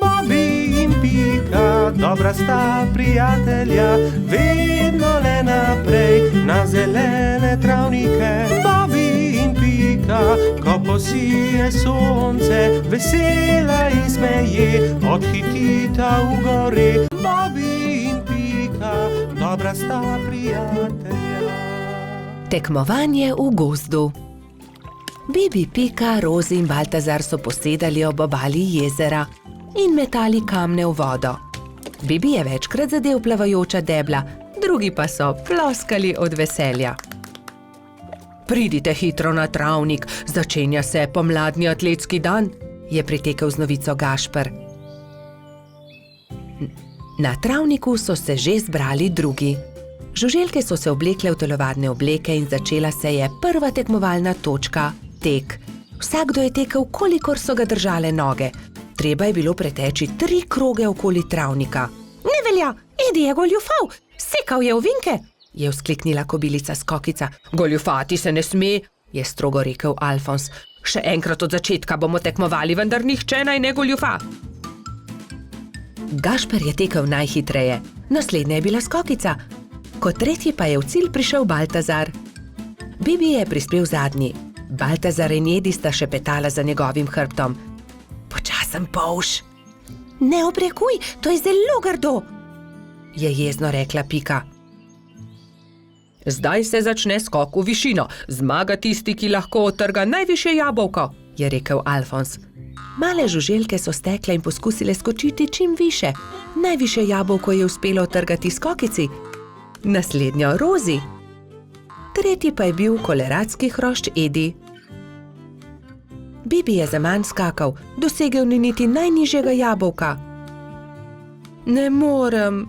Bobby in Pika, dobra sta prijatelja, vedno le naprej na zelene travnike. Bobby in Pika, ko posije sonce, vesela in smeje, odhitita v gori. Bobby in Pika, dobra sta prijatelja. Tekmovanje v gozdu. Bibi, Pika, Rozi in Baltazar so posedali ob obali jezera in metali kamne v vodo. Bibi je večkrat zadel plavajoča debla, drugi pa so ploskali od veselja. Pridite hitro na travnik, začenja se pomladni atletski dan, je pritekel z novico Gašper. Na travniku so se že zbrali drugi. Žuželke so se oblekle v telovadne obleke in začela se je prva tekmovalna točka, tek. Vsakdo je tekel, kolikor so ga držale noge. Treba je bilo preteči 3 kroge okoli travnika. Ne velja, Edi je goljufal, sekal je ovinke, je vzkliknila kobilica Skokica. Goljufati se ne sme, je strogo rekel Alfons. Še enkrat od začetka bomo tekmovali, vendar nihče naj ne goljufa. Gašper je tekel najhitreje, naslednja je bila Skokica. Kot tretji pa je v cilj prišel Baltazar. Bibi je prispel zadnji. Baltazar in Edi sta šepetala za njegovim hrbtom. Počasen polž. Ne obrekuj, to je zelo grdo, je jezno rekla Pika. Zdaj se začne skok v višino. Zmaga tisti, ki lahko odtrga najvišje jabolko, je rekel Alfons. Male žuželke so stekle in poskusile skočiti čim više. Najvišje jabolko je uspelo odtrgati Skokici, naslednjo Rozi. Tretji pa je bil koleradski hrošč Edi. Bibi je zaman skakal, dosegel ni niti najnižjega jabolka. Ne morem.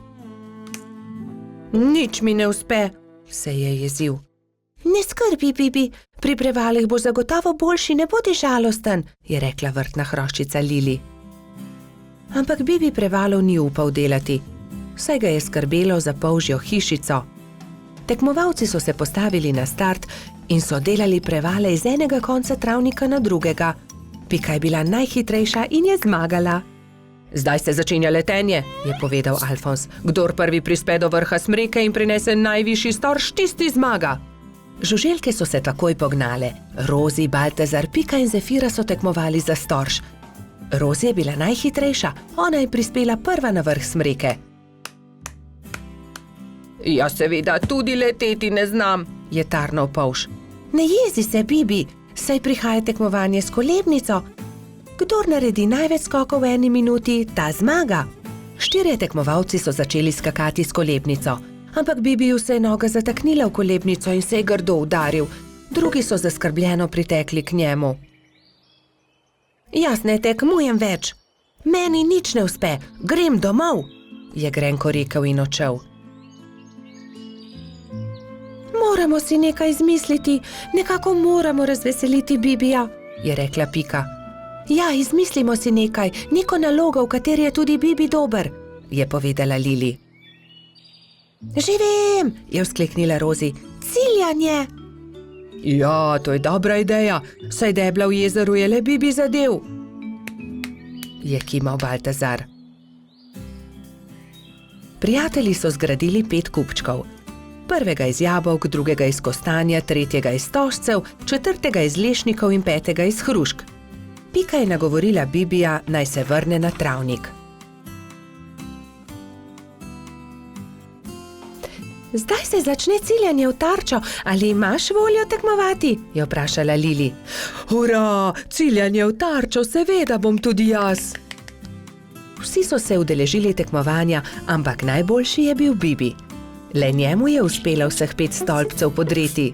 Nič mi ne uspe, se je jezil. Ne skrbi, Bibi, pri prevalih boš zagotovo boljši, ne bodi žalosten, je rekla vrtna hroščica Lili. Ampak Bibi prevalov ni upal delati, saj ga je skrbelo za polžjo hišico. Tekmovalci so se postavili na start in so delali prevale iz enega konca travnika na drugega. Pika je bila najhitrejša in je zmagala. Zdaj se začenja letenje, je povedal Alfons. Kdor prvi prispe do vrha smreke in prinese najvišji storž, tisti zmaga. Žuželke so se takoj pognale. Rozi, Baltazar, Pika in Zefira so tekmovali za storž. Rozi je bila najhitrejša, ona je prispela prva na vrh smreke. Ja, seveda, tudi leteti ne znam, je tarnal polž. Ne jezi se, Bibi, saj prihaja tekmovanje s kolebnico. Kdor naredi največ skokov v 1 minuti, ta zmaga. 4 tekmovalci so začeli skakati s kolebnico, ampak Bibiju se je noga zataknila v kolebnico in se je grdo udaril. Drugi so zaskrbljeno pritekli k njemu. Jaz ne tekmujem več. Meni nič ne uspe, grem domov, je grenko rekel in odšel. Moramo si nekaj izmisliti, nekako moramo razveseliti Bibija, je rekla Pika. Ja, izmislimo si nekaj, neko nalogo, v kateri je tudi Bibi dober, je povedala Lili. Že vem, je vzkliknila Rozi, ciljanje. Ja, to je dobra ideja, saj debla v jezeru je le Bibi zadev, je kimal Baltazar. Prijatelji so zgradili 5 kupčkov. Prvega iz jabolk, drugega iz kostanja, tretjega iz stožcev, četrtega iz lešnikov in 5. iz hrušk. Pika je nagovorila Bibija, naj se vrne na travnik. Zdaj se začne ciljanje v tarčo, ali imaš voljo tekmovati? Je vprašala Lili. Hurra, ciljanje v tarčo, seveda bom tudi jaz. Vsi so se udeležili tekmovanja, ampak najboljši je bil Bibi. Le njemu je uspelo vseh 5 stolpcev podreti.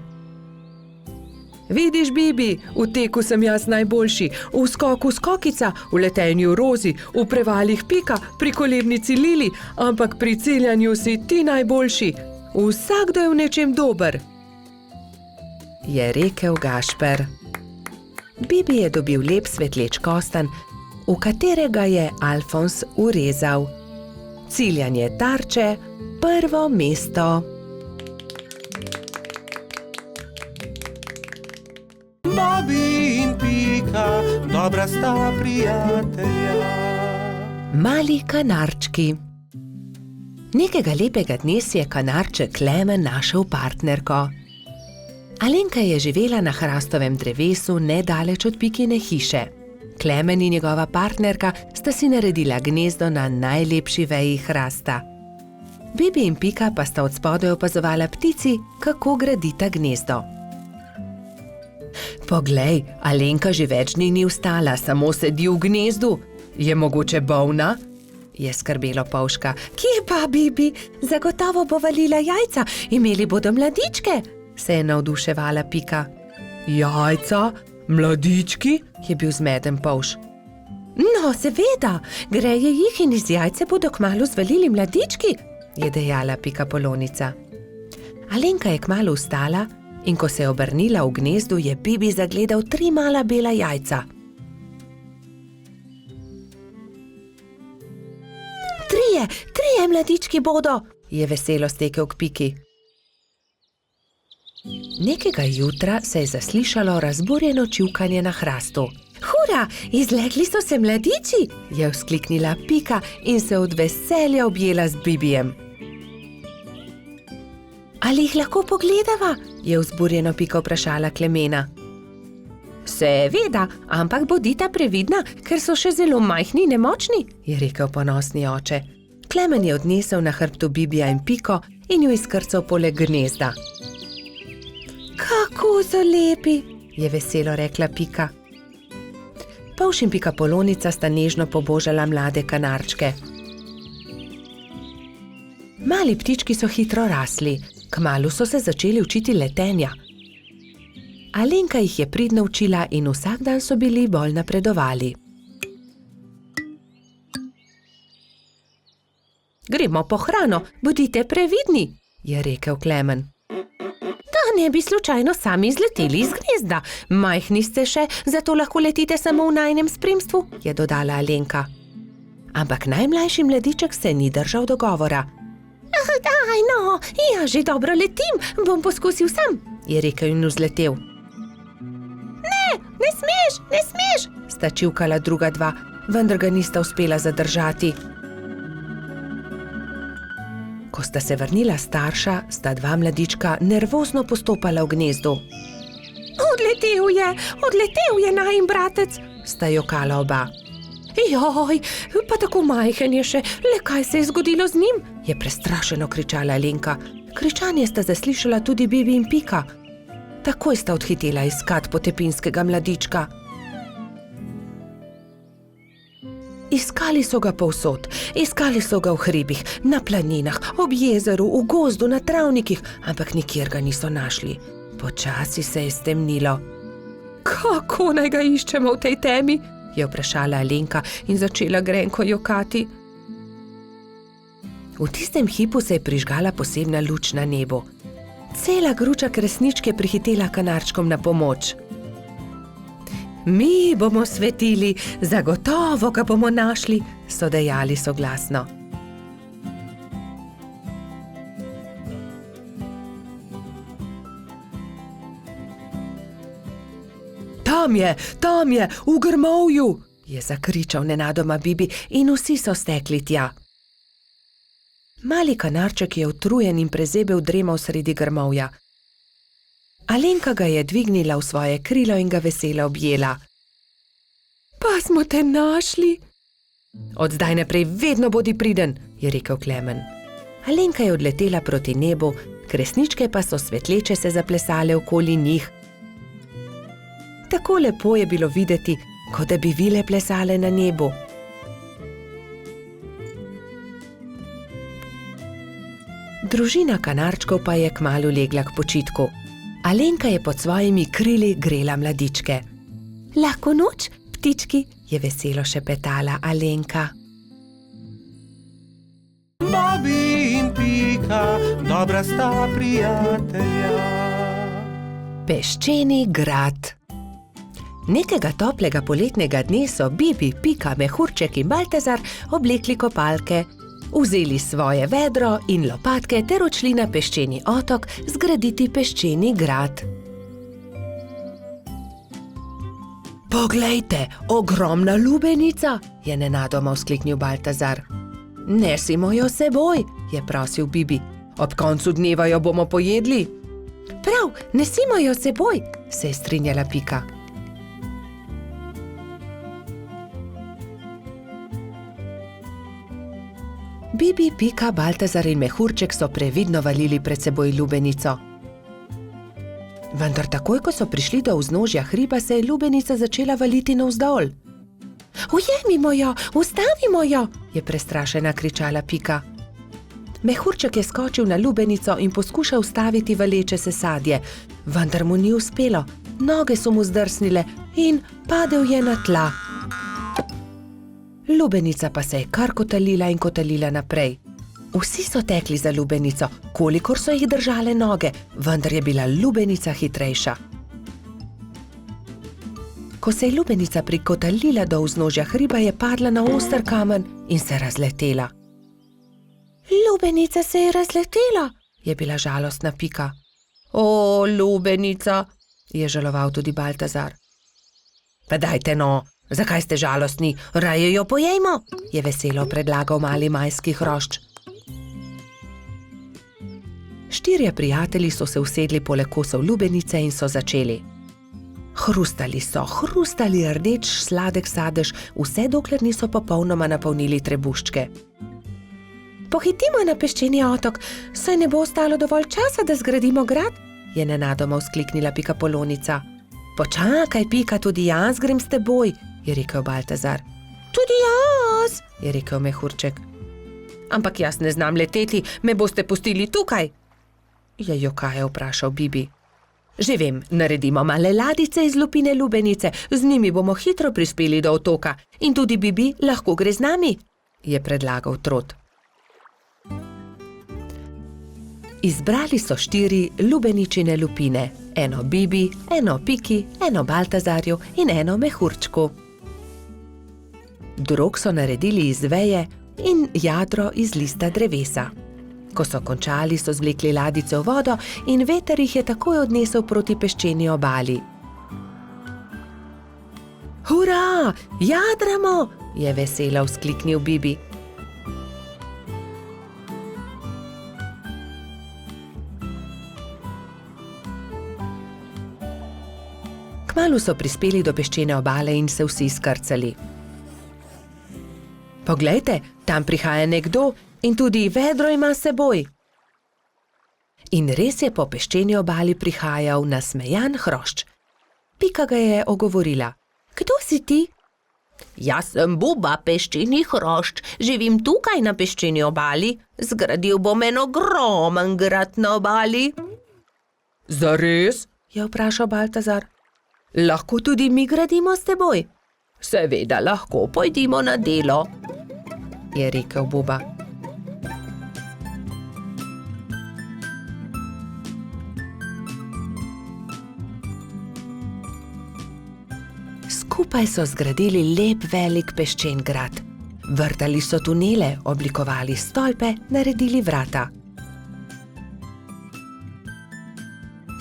Vidiš, Bibi, v teku sem jaz najboljši, v skoku Skokica, v letenju Rozi, v prevalih Pika, pri kolebnici Lili, ampak pri ciljanju si ti najboljši. Vsakdo je v nečem dober, je rekel Gašper. Bibi je dobil lep svetleč kostanj, v katerega je Alfons urezal. Ciljanje tarče, prvo mesto. dobra sta prijatelja. Mali kanarčki. Nekega lepega dne si je kanarček Klemen našel partnerko. Alenka je živela na hrastovem drevesu nedaleč od Pikine hiše. Klemen in njegova partnerka sta si naredila gnezdo na najlepši veji hrasta. Bibi in Pika pa sta od spodaj opazovala ptici, kako gradita gnezdo. Poglej, Alenka že več dni ni vstala, samo sedi v gnezdu. Je mogoče bolna? Je skrbelo Polžka. Kje pa, Bibi? Zagotovo bo valila jajca, imeli bodo mladičke, se je navduševala Pika. Jajca? Mladički? Je bil zmeden Polž. No, seveda, greje jih in iz jajce bodo kmalu zvalili mladički, je dejala Pika Polonica. Alenka je kmalu vstala in ko se je obrnila v gnezdu, je Bibi zagledal 3 mala bela jajca. Trije mladički bodo, je veselo stekel k Piki. Nekega jutra se je zaslišalo razburjeno čivkanje na hrastu. Hura, izlegli so se mladiči, je vzkliknila Pika in se od veselja objela z Bibijem. Ali jih lahko pogledava? Je vzburjeno Pika vprašala Klemena. Seveda, ampak bodita previdna, ker so še zelo majhni in nemočni, je rekel ponosni oče. Klemen je odnesel na hrbtu Bibija in Piko in jo izkrcal poleg gnezda. Kako so lepi, je veselo rekla Pika. Polž in Pika Polonica sta nežno pobožala mlade kanarčke. Mali ptički so hitro rasli, kmalu so se začeli učiti letenja. Alenka jih je pridno učila in vsak dan so bili bolj napredovali. Gremo po hrano, bodite previdni, je rekel Klemen. Da ne bi slučajno sami izleteli iz gnezda. Majhni ste še, zato lahko letite samo v najinem spremstvu, je dodala Alenka. Ampak najmlajši mladiček se ni držal dogovora. Daj no, ja že dobro letim, bom poskusil sam, je rekel in vzletel. Ne smeš, sta čivkala druga dva, vendar ga nista uspela zadržati. Ko sta se vrnila starša, sta 2 mladička nervozno postopala v gnezdu. Odletel je najin bratec, sta jokala oba. Joj, pa tako majhen je še, le kaj se je zgodilo z njim, je prestrašeno kričala Alenka. Kričanje sta zaslišala tudi Bibi in Pika. Takoj sta odhitela iskat potepinskega mladička. Iskali so ga povsod, iskali so ga v hribih, na planinah, ob jezeru, v gozdu, na travnikih, ampak nikjer ga niso našli. Počasi se je stemnilo. Kako naj ga iščemo v tej temi? Je vprašala Alenka in začela grenko jokati. V tistem hipu se je prižgala posebna luč na nebu. Cela gruča kresničk je prihitela kanarčkom na pomoč. Mi bomo svetili, zagotovo ga bomo našli, so dejali soglasno. Tam je, v grmovju, je zakričal nenadoma Bibi in vsi so stekli tja. Mali kanarček je utrujen in prezebel dremal sredi grmovja. Alenka ga je dvignila v svoje krilo in ga veselo objela. Pa smo te našli. Od zdaj naprej vedno bodi priden, je rekel Klemen. Alenka je odletela proti nebu, kresničke pa so svetleče se zaplesale okoli njih. Tako lepo je bilo videti, kot da bi vile plesale na nebu. Družina kanarčkov pa je kmalu legla k počitku. Alenka je pod svojimi krili grela mladičke. Lahko noč, ptički, je veselo šepetala Alenka. Bobi in Pika, dobra sta prijatelja. Peščeni grad. Nekega toplega poletnega dne so Bibi, Pika, Mehurček in Baltazar oblekli kopalke, vzeli svoje vedro in lopatke ter odšli na peščeni otok zgraditi peščeni grad. Poglejte, ogromna lubenica, je nenadoma vzkliknil Baltazar. Nesimo jo seboj, je prosil Bibi. Ob koncu dneva jo bomo pojedli. Prav, nesimo jo seboj, se je strinjala Pika. Bibi, Pika, Baltazar in Mehurček so previdno valili pred seboj lubenico. Vendar takoj, ko so prišli do vznožja hriba, se je lubenica začela valiti navzdol. Ujemimo jo, ustavimo jo, je prestrašena kričala Pika. Mehurček je skočil na lubenico in poskušal ustaviti valeče se sadje, vendar mu ni uspelo. Noge so mu zdrsnile in padel je na tla. Lubenica pa se je kar kotalila in kotalila naprej. Vsi so tekli za lubenico, kolikor so jih držale noge, vendar je bila lubenica hitrejša. Ko se je lubenica prikotalila do vznožja hriba, je padla na oster kamen in se razletela. Lubenica se je razletela, je bila žalostna Pika. O, lubenica, je žaloval tudi Baltazar. Pa dajte no, zakaj ste žalostni, raje jo pojejmo, je veselo predlagal mali majski hrošč. Štirje prijatelji so se usedli poleg kosov lubenice in so začeli. Hrustali rdeč sladek sadež, vse dokler niso popolnoma napolnili trebuščke. Pohitimo na peščeni otok, saj ne bo ostalo dovolj časa, da zgradimo grad, je nenadoma vzkliknila Pikapolonica. Počakaj, Pika, tudi jaz grem s teboj, je rekel Baltazar. Tudi jaz, je rekel Mehurček. Ampak jaz ne znam leteti, me boste pustili tukaj, je jokaje vprašal Bibi. Že vem, naredimo male ladice iz lupine lubenice, z njimi bomo hitro prispeli do otoka in tudi Bibi lahko gre z nami, je predlagal Trot. Izbrali so 4 lubeničine lupine, eno Bibi, eno Piki, eno Baltazarju in eno Mehurčku. Drog so naredili iz veje in jadro iz lista drevesa. Ko so končali, so zvlekli ladice v vodo in veter jih je takoj odnesel proti peščeni obali. Hura, jadramo, je veselo vzkliknil Bibi. Kmalu so prispeli do peščene obale in se vsi skrcali. Poglejte, tam prihaja nekdo in tudi vedro ima s seboj. In res je po peščeni obali prihajal nasmejan hrošč. Pika ga je ogovorila. Kdo si ti? Jaz sem Buba, peščeni hrošč, živim tukaj na peščeni obali, zgradil bom en ogromen grad na obali. Zares? Je vprašal Baltazar. Lahko tudi mi gradimo s teboj? Seveda lahko, pojdimo na delo, je rekel Buba. Skupaj so zgradili lep velik peščen grad. Vrtali so tunele, oblikovali stolpe, naredili vrata.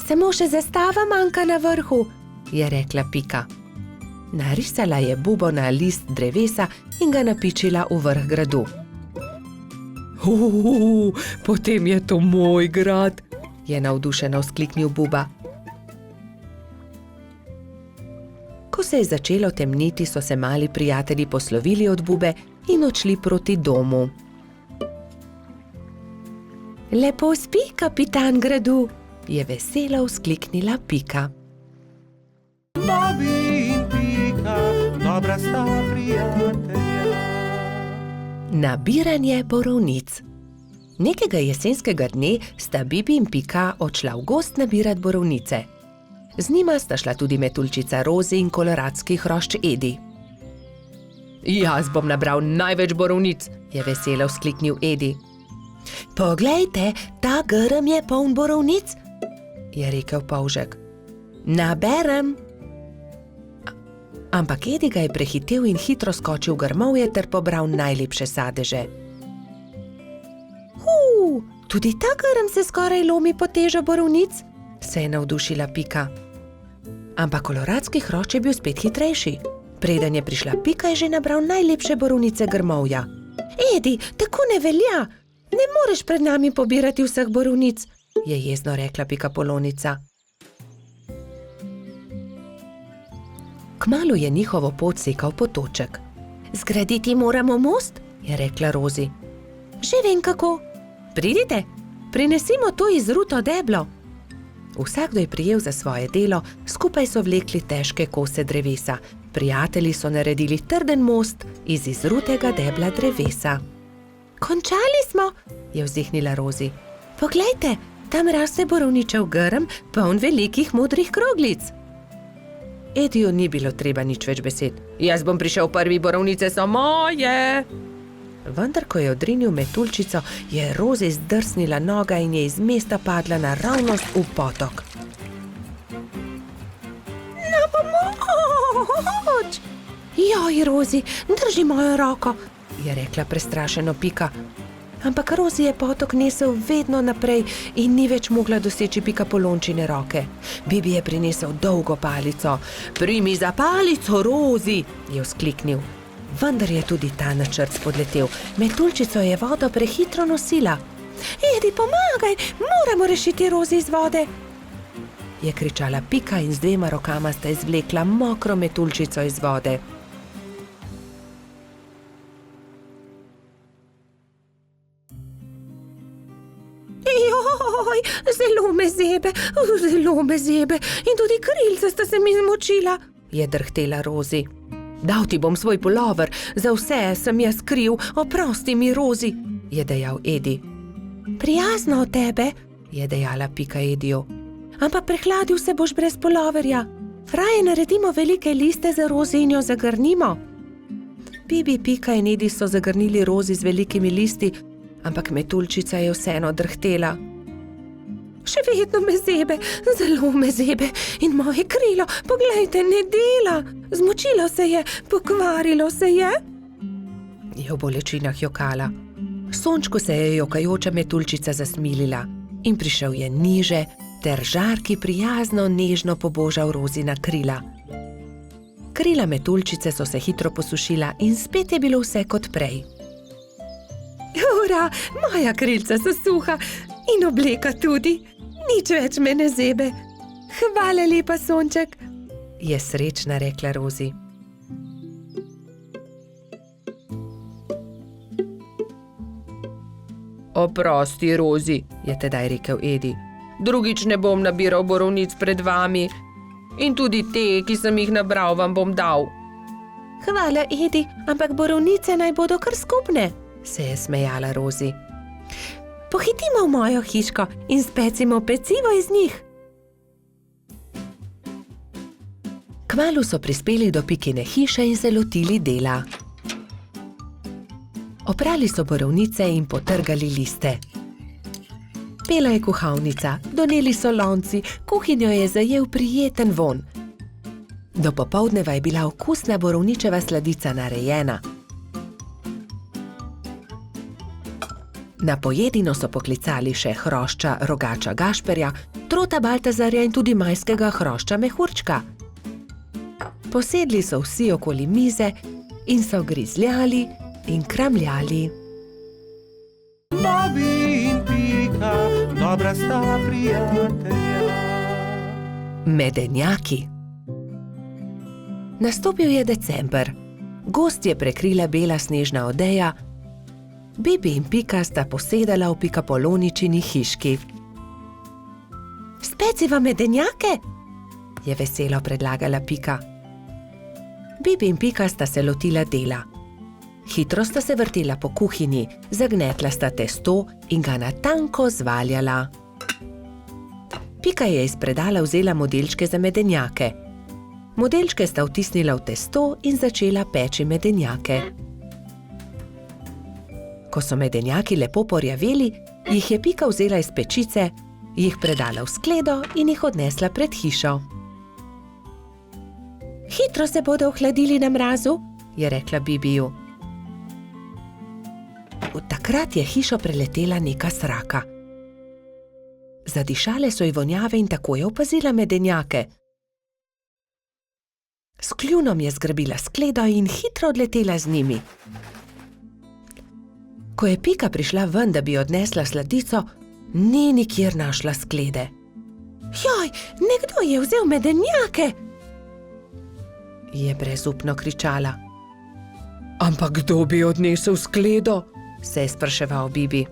Samo še zastava manjka na vrhu, je rekla Pika. Narisala je bubo na list drevesa in ga napičila v vrh gradu. Potem je to moj grad, je navdušeno vzkliknil Buba. Ko se je začelo temniti, so se mali prijatelji poslovili od Bube in odšli proti domu. Lepo spi, kapitan gradu, je veselo vzkliknila Pika. Bobby in Pika, dobra sta prijatelja. Nabiranje borovnic. Nekega jesenskega dne sta Bibi in Pika odšla v gozd nabirat borovnice. Z njima sta šla tudi metuljčica Rozi in koloradski hrošč Edi. Jaz bom nabral največ borovnic, je veselo vzkliknil Edi. Poglejte, ta grm je poln borovnic, je rekel polžek. Naberem. Ampak Edi ga je prehitel in hitro skočil v grmovje ter pobral najlepše sadeže. Tudi ta grm se skoraj lomi pod težo borovnic, se je navdušila Pika. Ampak koloradski hrošč je bil spet hitrejši. Preden je prišla Pika, je že nabral najlepše borovnice grmovja. Edi, tako ne velja! Ne moreš pred nami pobirati vseh borovnic, je jezno rekla Pikapolonica. Kmalu je njihovo pot sekal potoček. Zgraditi moramo most, je rekla Rozi. Že vem kako. Pridite, prinesimo to izruto deblo. Vsakdo je prijel za svoje delo, skupaj so vlekli težke kose drevesa. Prijatelji so naredili trden most iz izrutega debla drevesa. Končali smo, je vzdihnila Rozi. Poglejte, tam raste borovničev grm, poln velikih modrih kroglic. Ediju ni bilo treba nič več besed. Jaz bom prišel prvi, borovnice so moje. Vendar, ko je odrinil metuljčico, je Rozi zdrsnila noga in je iz mesta padla naravnost v potok. Na pomoč! Joj, Rozi, drži mojo roko, je rekla prestrašeno Pika. Ampak Rozi je potok nesel vedno naprej in ni več mogla doseči Pikapolončine roke. Bibi je prinesel dolgo palico. Primi za palico, Rozi, je vzkliknil. Vendar je tudi ta načrt spodletel. Metuljčico je vodo prehitro nosila. Edi, pomagaj, moramo rešiti Rozi iz vode, je kričala Pika in z 2 rokama sta izvlekla mokro metuljčico iz vode. Joj, zelo me zebe in tudi krilca sta se mi zmočila, je drhtela Rozi. Dal ti bom svoj pulover, za vse sem jaz kriv, oprosti mi, Rozi, je dejal Edi. Prijazno od tebe, je dejala Pika Ediju. Ampak prehladil se boš brez puloverja. Raje naredimo velike liste za Rozi in jo zagrnimo. Bibi, Pika in Edi so zagrnili Rozi z velikimi listi, ampak metuljčica je vseeno drhtela. Še vedno me zebe, zelo me zebe in moje krilo, poglejte, ne dela. Zmočilo se je, pokvarilo se je. Je v bolečinah jokala. Sončku se je jokajoča metuljčica zasmilila in prišel je niže ter žarki prijazno nežno pobožal Rozina krila. Krila metuljčice so se hitro posušila in spet je bilo vse kot prej. Ura, moja krilca so suha in obleka tudi. Nič več me ne zebe. Hvala lepa, sonček, je srečna rekla Rozi. Oprosti, Rozi, je tedaj rekel Edi. Drugič ne bom nabiral borovnic pred vami. In tudi te, ki sem jih nabral, vam bom dal. Hvala, Edi, ampak borovnice naj bodo kar skupne, se je smejala Rozi. Pohitimo v mojo hiško in specimo pecivo iz njih. Kmalu so prispeli do Pikine hiše in se lotili dela. Oprali so borovnice in potrgali liste. Pela je kuhalnica, doneli so lonci, kuhinjo je zajel prijeten vonj. Do popoldneva je bila okusna borovničeva sladica narejena. Na pojedino so poklicali še hrošča Rogača Gašperja, Trota Baltazarja in tudi majskega hrošča Mehurčka. Posedli so vsi okoli mize in so grizljali in kramljali. Bobby in Pika, dobra sta prijatelja. Medenjaki. Nastopil je december. Gozd je prekrila bela snežna odeja. Bibi in Pika sta posedala v Pikapoloničini hiški. Speciva medenjake, je veselo predlagala Pika. Bibi in Pika sta se lotila dela. Hitro sta se vrtela po kuhinji, zagnetla sta testo in ga na tanko zvaljala. Pika je iz predala vzela modelčke za medenjake. Modelčke sta vtisnila v testo in začela peči medenjake. Ko so medenjaki lepo porjaveli, jih je Pika vzela iz pečice, jih predala v skledo in jih odnesla pred hišo. Hitro se bodo ohladili na mrazu, je rekla Bibiju. Takrat je hišo preletela neka sraka. Zadišale so ji vonjave in tako je opazila medenjake. S kljunom je zgrabila skledo in hitro odletela z njimi. Ko je Pika prišla ven, da bi odnesla sladico, ni nikjer našla sklede. Joj, nekdo je vzel medenjake! Je brezupno kričala. Ampak kdo bi odnesel skledo? Se je spraševal Bibi.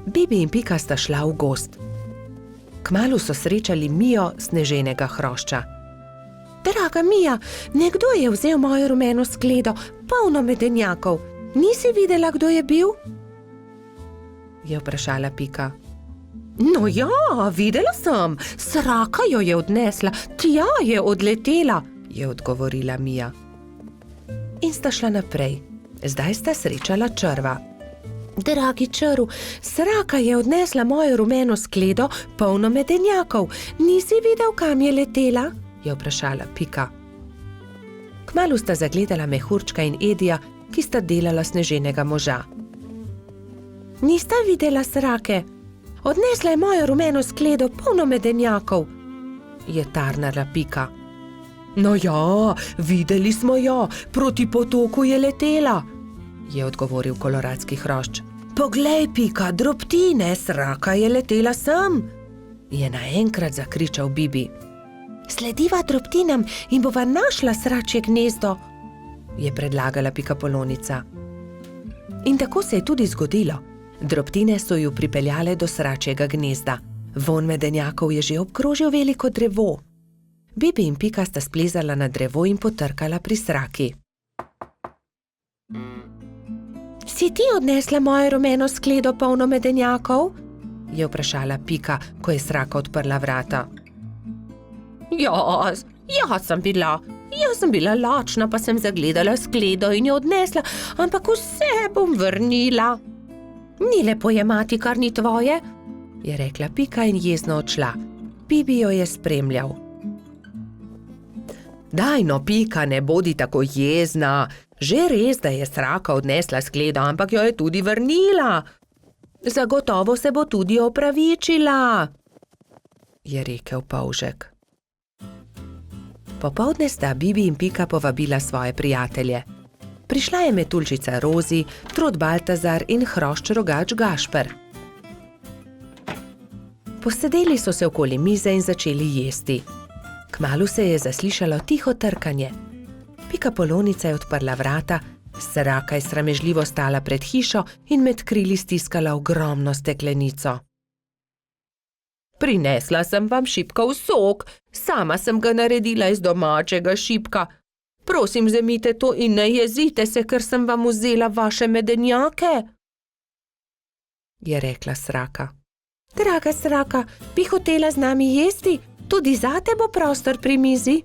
Bibi in Pika sta šla v gozd. Kmalu so srečali Mijo sneženega hrošča. Draga Mija, nekdo je vzel mojo rumeno skledo, polno medenjakov. Nisi videla, kdo je bil? Je vprašala Pika. No ja, videla sem, sraka jo je odnesla, tja je odletela, je odgovorila Mija. In sta šla naprej. Zdaj sta srečala črva. Dragi črv, sraka je odnesla mojo rumeno skledo, polno medenjakov. Nisi videl, kam je letela? Je vprašala Pika. Kmalu sta zagledala Mehurčka in Edija, ki sta delala sneženega moža. Nista videla srake? Odnesla je mojo rumeno skledo, polno medenjakov, je tarnala Pika. No ja, videli smo jo, proti potoku je letela, je odgovoril koloradski hrošč. Poglej, Pika, drobtine, sraka je letela sem, je naenkrat zakričal Bibi. Slediva drobtinam in bova našla sračje gnezdo, je predlagala Pikapolonica. In tako se je tudi zgodilo. Drobtine so ju pripeljale do sračjega gnezda. Vonj medenjakov je že obkrožil veliko drevo. Bibi in Pika sta splezala na drevo in potrkala pri sraki. Si ti odnesla mojo rumeno skledo, polno medenjakov? Je vprašala Pika, ko je sraka odprla vrata. Jaz sem bila lačna, pa sem zagledala skledo in jo odnesla, ampak vse bom vrnila. Ni lepo jemati, kar ni tvoje, je rekla Pika in jezno odšla. Bibi jo je spremljal. Daj no, Pika, ne bodi tako jezna. Že res, da je sraka odnesla skledo, ampak jo je tudi vrnila. Zagotovo se bo tudi opravičila, je rekel polžek. Popoldne sta Bibi in Pika povabila svoje prijatelje. Prišla je metuljčica Rozi, trod Baltazar in hrošč rogač Gašper. Posedeli so se okoli mize in začeli jesti. Kmalu se je zaslišalo tiho trkanje. Pikapolonica je odprla vrata, sraka je sramežljivo stala pred hišo in med krili stiskala ogromno steklenico. Prinesla sem vam šipkov sok, sama sem ga naredila iz domačega šipka. Prosim, vzemite to in ne jezite se, ker sem vam vzela vaše medenjake, je rekla sraka. Draga sraka, bi hotela z nami jesti? Tudi zate bo prostor pri mizi.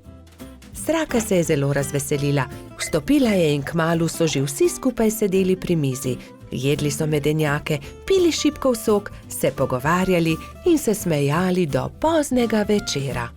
Sraka se je zelo razveselila, vstopila je in kmalu so že vsi skupaj sedeli pri mizi. Jedli so medenjake, pili šipkov sok, se pogovarjali in se smejali do poznega večera.